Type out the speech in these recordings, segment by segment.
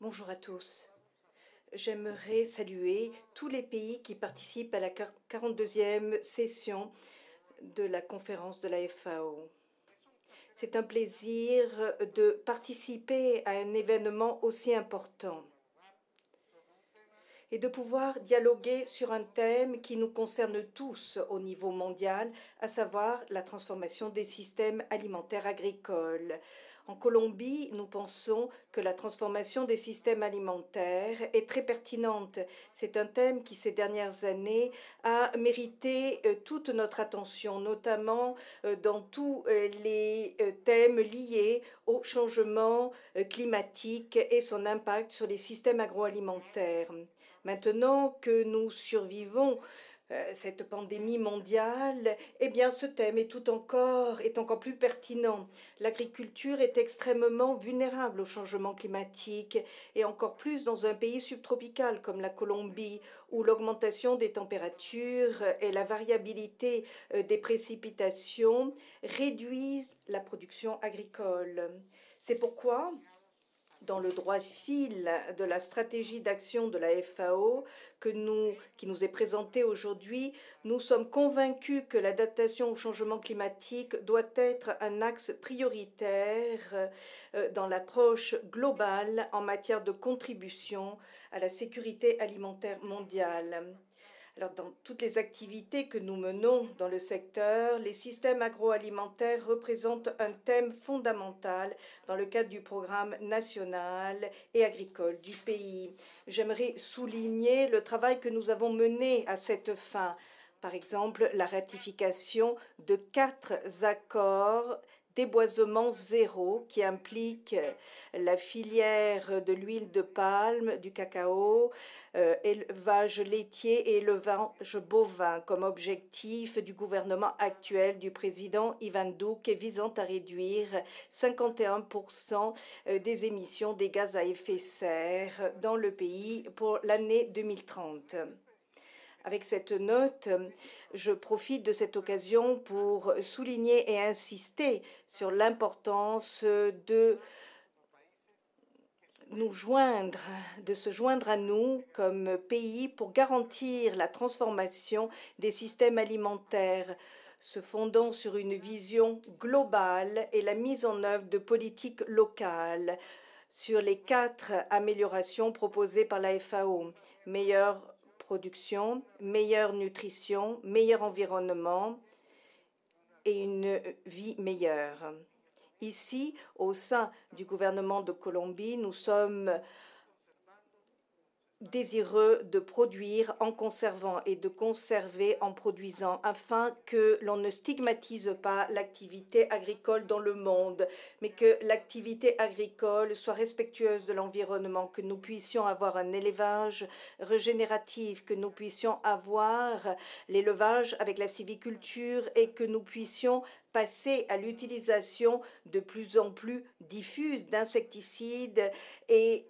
Bonjour à tous. J'aimerais saluer tous les pays qui participent à la 42e session de la conférence de la FAO. C'est un plaisir de participer à un événement aussi important et de pouvoir dialoguer sur un thème qui nous concerne tous au niveau mondial, à savoir la transformation des systèmes alimentaires agricoles. En Colombie, nous pensons que la transformation des systèmes alimentaires est très pertinente. C'est un thème qui, ces dernières années, a mérité toute notre attention, notamment dans tous les thèmes liés au changement climatique et son impact sur les systèmes agroalimentaires. Maintenant que nous survivons cette pandémie mondiale, eh bien ce thème est encore plus pertinent. L'agriculture est extrêmement vulnérable au changement climatique et encore plus dans un pays subtropical comme la Colombie où l'augmentation des températures et la variabilité des précipitations réduisent la production agricole. C'est pourquoi dans le droit fil de la stratégie d'action de la FAO qui nous est présentée aujourd'hui, nous sommes convaincus que l'adaptation au changement climatique doit être un axe prioritaire dans l'approche globale en matière de contribution à la sécurité alimentaire mondiale. Alors, dans toutes les activités que nous menons dans le secteur, les systèmes agroalimentaires représentent un thème fondamental dans le cadre du programme national et agricole du pays. J'aimerais souligner le travail que nous avons mené à cette fin. Par exemple, la ratification de 4 accords déboisement zéro qui implique la filière de l'huile de palme, du cacao, élevage laitier et élevage bovin comme objectif du gouvernement actuel du président Ivan Duque visant à réduire 51% des émissions des gaz à effet de serre dans le pays pour l'année 2030. Avec cette note, je profite de cette occasion pour souligner et insister sur l'importance de se joindre à nous comme pays pour garantir la transformation des systèmes alimentaires, se fondant sur une vision globale et la mise en œuvre de politiques locales sur les 4 améliorations proposées par la FAO. Meilleure production, meilleure nutrition, meilleur environnement et une vie meilleure. Ici, au sein du gouvernement de Colombie, nous sommes désireux de produire en conservant et de conserver en produisant afin que l'on ne stigmatise pas l'activité agricole dans le monde, mais que l'activité agricole soit respectueuse de l'environnement, que nous puissions avoir un élevage régénératif, que nous puissions avoir l'élevage avec la sylviculture et que nous puissions passer à l'utilisation de plus en plus diffuse d'insecticides et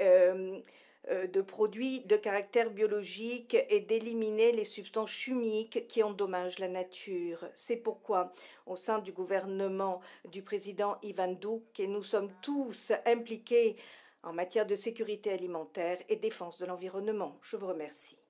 de produits de caractère biologique et d'éliminer les substances chimiques qui endommagent la nature. C'est pourquoi, au sein du gouvernement du président Ivan Duque, nous sommes tous impliqués en matière de sécurité alimentaire et défense de l'environnement. Je vous remercie.